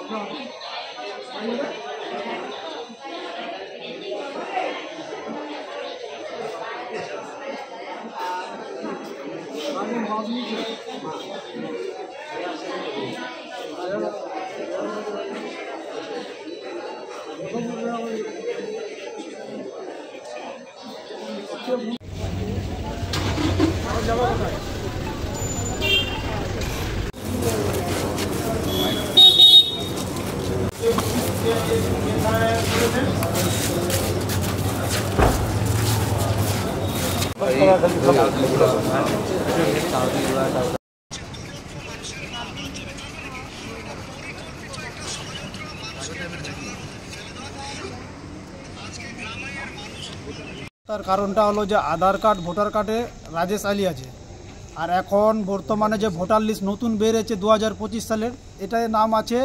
তার কারণটা হলো যে আধার কার্ড ভোটার কার্ডে রাজেশ আলী আছে, আর এখন বর্তমানে যে ভোটার লিস্ট নতুন বেরিয়েছে 2025 সালের, এটার নাম আছে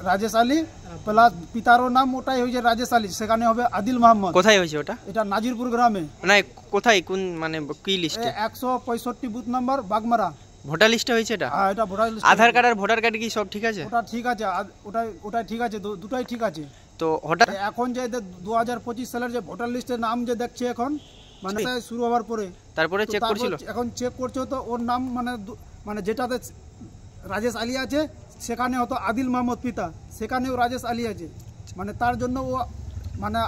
রাজেশ আলী প্লাস পিতারও নাম ওটাই হয়েছে রাজেশ আলী, সেখানে হবে আদিল মোহাম্মদ। কোথায় হয়েছে ওটা? এটা নাজিরপুর গ্রামে। না কোথায়, কোন মানে কি লিস্টে? 165 বুথ নাম্বার বাগমারা ভোটার লিস্টে হয়েছে এটা? হ্যাঁ, এটা ভোটার লিস্ট। আধার কার্ড আর ভোটার কার্ড কি সব ঠিক আছে? ওটা ঠিক আছে, ওটাই ঠিক আছে, দুটাই ঠিক আছে। তো হঠাৎ এখন যে 2025 সালের যে ভোটার লিস্টের নাম যে দেখছে এখন মানে শুরু হওয়ার পরে তারপরে চেক করছিল, এখন চেক করছে তো ওর নাম মানে যেটাতে রাজেশ আলী আছে সেখানে হতো আদিল মোহাম্মদ পিতা, আতঙ্কেও রাজেশ আলী আছে, মানে তার জন্য ও মানে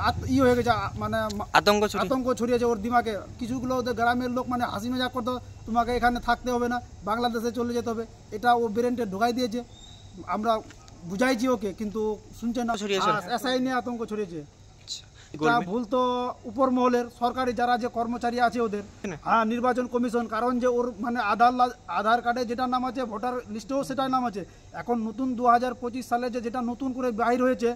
হয়ে গেছে, মানে আতঙ্ক ছড়িয়েছে ওর দিমাগে। কিছুগুলো ওদের গ্রামের লোক মানে হাসি মজাক করতো, তোমাকে এখানে থাকতে হবে না, বাংলাদেশে চলে যেতে হবে, এটা ও ব্রেনটে ঢোকাই দিয়েছে। আমরা বুঝাইছি ওকে কিন্তু শুনছে না, এসআই নিয়ে আতঙ্ক ছড়িয়েছে। ভুল তো উপর মহলের, সরকারি যারা যে কর্মচারী আছে ওদের, হ্যাঁ নির্বাচন কমিশন, কারণ যে ওর মানে আধার কার্ডে যেটা নাম আছে ভোটার লিস্টেও সেটাই নাম আছে। এখন নতুন 2025 সালে যেটা নতুন করে বাহির হয়েছে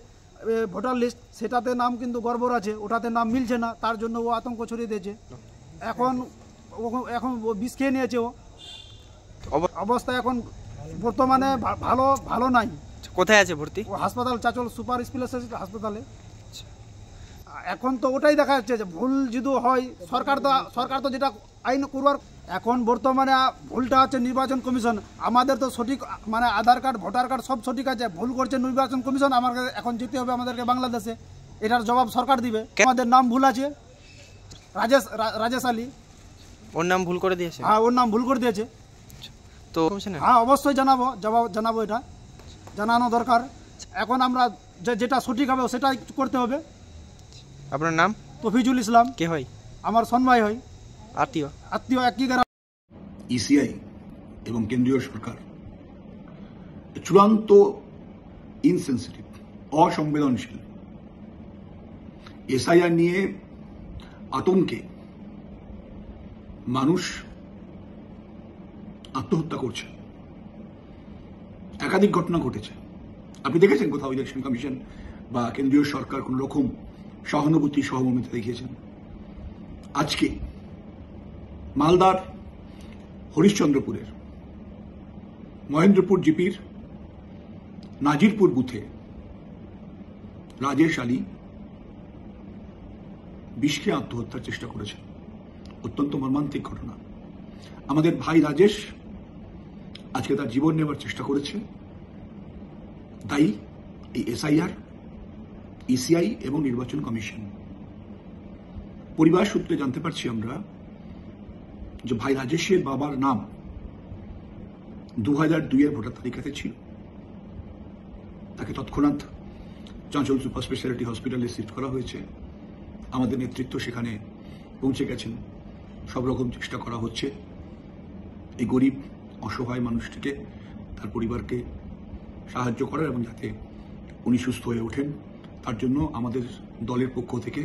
ভোটার লিস্ট, সেটাতে নাম কিন্তু গড়বড় আছে, ওটাতে নাম মিলছে না, তার জন্য ও আতঙ্ক ছড়িয়ে দিয়েছে। এখন বিষ খেয়ে নিয়েছে ও, অবস্থা এখন বর্তমানে ভালো নাই। কোথায় আছে ভর্তি? ও হাসপাতাল, চাচল সুপার স্পেশালিস্ট হাসপাতালে। এখন তো ওটাই দেখা যাচ্ছে যে ভুল যদি হয়, সরকার তো যেটা আইন করবার, এখন বর্তমানে ভুলটা হচ্ছে নির্বাচন কমিশন। আমাদের তো সঠিক মানে আধার কার্ড ভোটার কার্ড সব সঠিক আছে, ভুল করছে নির্বাচন কমিশন। আমাকে এখন যেতে হবে আমাদেরকে বাংলাদেশে, এটার জবাব সরকার দিবে। আমাদের নাম ভুল আছে, রাজেশ আলী, ওর নাম ভুল করে দিয়েছে। হ্যাঁ, ওর নাম ভুল করে দিয়েছে। তো হ্যাঁ অবশ্যই জানাবো, এটা জানানো দরকার। এখন আমরা যেটা সঠিক হবে সেটাই করতে হবে। আপনার নাম? তফিজুল ইসলাম। কে হয়? আমার সন্মাই হয়, আত্মীয় একই গ্রাম। ইসিআই এবং কেন্দ্রীয় সরকার চূড়ান্ত ইনসেনসিটিভ, অসংবেদনশীল। এসআইআর নিয়ে আতঙ্কে মানুষ আত্মহত্যা করছে, একাধিক ঘটনা ঘটেছে। আপনি দেখেছেন কোথাও ইলেকশন কমিশন বা কেন্দ্রীয় সরকার কোন রকম সহানুভূতি সহমর্মিতা দেখিয়েছেন? আজকে মালদার হরিশ্চন্দ্রপুরের মহেন্দ্রপুর জিপির নাজিরপুর বুথে রাজেশ আলী বিষ খেয়ে আত্মহত্যার চেষ্টা করেছেন। অত্যন্ত মর্মান্তিক ঘটনা। আমাদের ভাই রাজেশ আজকে তার জীবন নেবার চেষ্টা করেছে, দায়ী এই এসআইআর, ইসিআই এবং নির্বাচন কমিশন। পরিবার সূত্রে জানতে পারছি আমরা যে ভাই রাজেশের বাবার নাম 2002 ভোটার তালিকাতে ছিল। তাকে তৎক্ষণাৎ চাঁচল সুপার স্পেশালিটি হসপিটালে শিফট করা হয়েছে। আমাদের নেতৃত্ব সেখানে পৌঁছে গেছেন, সব রকম চেষ্টা করা হচ্ছে এই গরিব অসহায় মানুষটিকে, তার পরিবারকে সাহায্য করার এবং যাতে উনি সুস্থ হয়ে ওঠেন তার জন্য আমাদের দলের পক্ষ থেকে,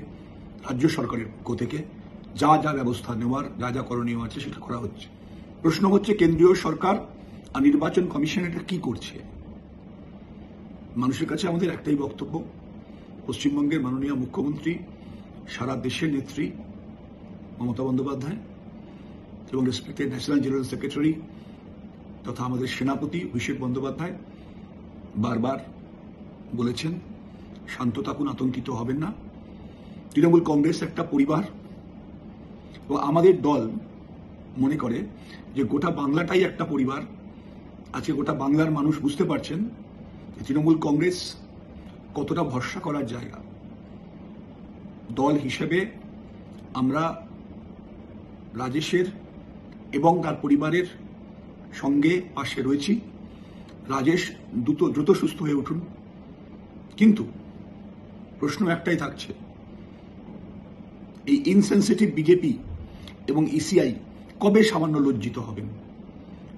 রাজ্য সরকারের পক্ষ থেকে যা যা ব্যবস্থা নেওয়ার, যা যা করণীয় আছে সেটা করা হচ্ছে। প্রশ্ন হচ্ছে কেন্দ্রীয় সরকার আর নির্বাচন কমিশন এটা কি করছে? মানুষের কাছে আমাদের একটাই বক্তব্য, পশ্চিমবঙ্গের মাননীয় মুখ্যমন্ত্রী, সারা দেশের নেত্রী মমতা বন্দ্যোপাধ্যায় এবং রেসপেক্টেড ন্যাশনাল জেনারেল সেক্রেটারি তথা আমাদের সেনাপতি অভিষেক বন্দ্যোপাধ্যায় বারবার বলেছেন শান্ত থাকুন, আতঙ্কিত হবেন না। তৃণমূল কংগ্রেস একটা পরিবার ও আমাদের দল মনে করে যে গোটা বাংলাটাই একটা পরিবার, আজকে গোটা বাংলার মানুষ বুঝতে পারছেন যে তৃণমূল কংগ্রেস কতটা ভরসা করার জায়গা। দল হিসেবে আমরা রাজেশের এবং তার পরিবারের সঙ্গে পাশে রয়েছি। রাজেশ দ্রুত সুস্থ হয়ে উঠুন। কিন্তু প্রশ্ন একটাই থাকছে, এই ইনসেনসিটিভ বিজেপি এবং ইসিআই কবে সামান্য লজ্জিত হবেন?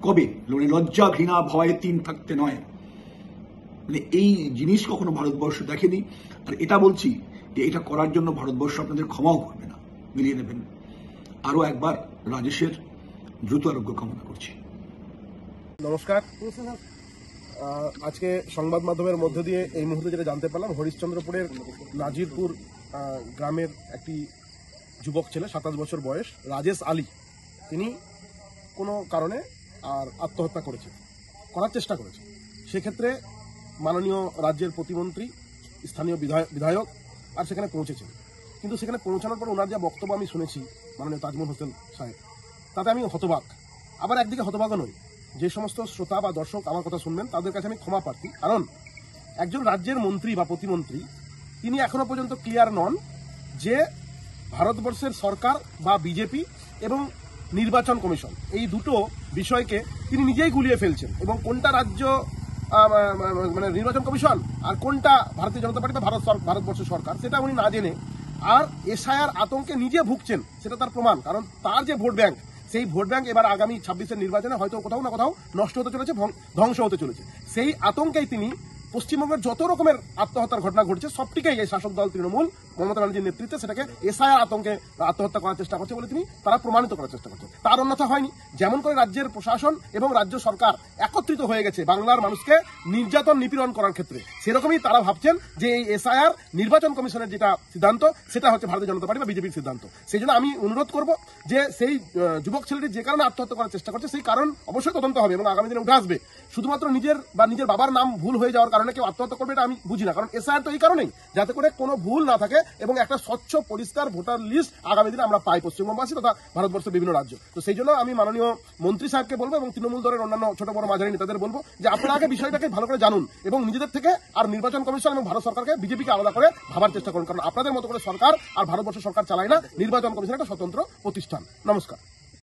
কবে? মানে লজ্জা, ঘৃণা, ভয় তিন থাকতে নয়, মানে এই জিনিস কখনো ভারতবর্ষ দেখেনি। আর এটা বলছি যে এটা করার জন্য ভারতবর্ষ আপনাদের ক্ষমাও করবে না, মিলিয়ে নেবেন। আরো একবার রাজেশের দ্রুত আরোগ্য কামনা করছি। নমস্কার। আজকে সংবাদ মাধ্যমের মধ্য দিয়ে এই মুহূর্তে যেটা জানতে পারলাম, হরিশ্চন্দ্রপুরের নাজিরপুর গ্রামের একটি যুবক ছেলে, 27 বছর বয়স, রাজেশ আলী, তিনি কোনো কারণে আর আত্মহত্যা করার চেষ্টা করেছে। সেক্ষেত্রে মাননীয় রাজ্যের প্রতিমন্ত্রী, স্থানীয় বিধায়ক আর সেখানে পৌঁছেছেন। কিন্তু সেখানে পৌঁছানোর পর ওনার যা বক্তব্য আমি শুনেছি মাননীয় তাজমল হোসেন সাহেব, তাতে আমি হতবাক। আবার একদিকে হতবাকও নই, যে সমস্ত শ্রোতা বা দর্শক আমার কথা শুনবেন তাদের কাছে আমি ক্ষমা প্রার্থী। কারণ একজন রাজ্যের মন্ত্রী বা প্রতিমন্ত্রী তিনি এখনো পর্যন্ত ক্লিয়ার নন যে ভারতবর্ষের সরকার বা বিজেপি এবং নির্বাচন কমিশন এই দুটো বিষয়কে তিনি নিজেই গুলিয়ে ফেলছেন, এবং কোনটা রাজ্য মানে নির্বাচন কমিশন আর কোনটা ভারতীয় জনতা পার্টি বা ভারতবর্ষ সরকার সেটা উনি না জেনে আর এসআইআর আতঙ্কে নিজে ভুগছেন, সেটা তার প্রমাণ। কারণ তার যে ভোট ব্যাংক, সেই ভোট ব্যাংক এবার আগামী 26-এর নির্বাচনে হয়তো কোথাও না কোথাও নষ্ট হতে চলেছে, ধ্বংস হতে চলেছে। সেই আতঙ্কেই তিনি পশ্চিমবঙ্গের যত রকমের আত্মহত্যার ঘটনা ঘটছে সবটিকেই এই শাসক দল তৃণমূল মমতা ব্যানার্জির নেতৃত্বে সেটাকে এসআইআর আতঙ্কে আত্মহত্যা করার চেষ্টা করছে বলে তারা প্রমাণিত করার চেষ্টা করছে। তার অন্যথা হয়নি। যেমন করে রাজ্যের প্রশাসন এবং রাজ্য সরকার একত্রিত হয়ে গেছে বাংলার মানুষকে নির্যাতন নিপীড়ন করার ক্ষেত্রে, সেরকমই তারা ভাবছেন যে এই এসআইআর নির্বাচন কমিশনের যেটা সিদ্ধান্ত সেটা হচ্ছে ভারতীয় জনতা পার্টি বা বিজেপির সিদ্ধান্ত। সেই জন্য আমি অনুরোধ করব যে সেই যুবক ছেলেটি যে কারণে আত্মহত্যা করার চেষ্টা করছে সেই কারণ অবশ্যই তদন্ত হবে এবং আগামী দিনে উঠে আসবে। শুধুমাত্র নিজের বাবার নাম ভুল হয়ে যাওয়ার কারণে কেউ আত্মহত্যা করবে এটা আমি বুঝি না। কারণ এসআইআর তো এই কারণেই, যাতে করে কোনো ভুল না থাকে এবং একটা স্বচ্ছ পরিষ্কার ভোটার লিস্ট আগামী দিনে আমরা পাই পশ্চিমবঙ্গবাসী তথা ভারতবর্ষের বিভিন্ন রাজ্য। তো সেই জন্য আমি মাননীয় মন্ত্রী সাহেবকে বলবো এবং তৃণমূল দলের অন্যান্য ছোট বড় মাঝারি নেতাদের বলবো যে আপনারা আগে বিষয়টাকে ভালো করে জানুন এবং নিজেদের থেকে আর নির্বাচন কমিশন এবং ভারত সরকারকে, বিজেপিকে আলাদা করে ভাবার চেষ্টা করুন। কারণ আপনাদের মতো করে সরকার আর ভারতবর্ষ সরকার চালায় না, নির্বাচন কমিশন একটা স্বতন্ত্র প্রতিষ্ঠান। নমস্কার।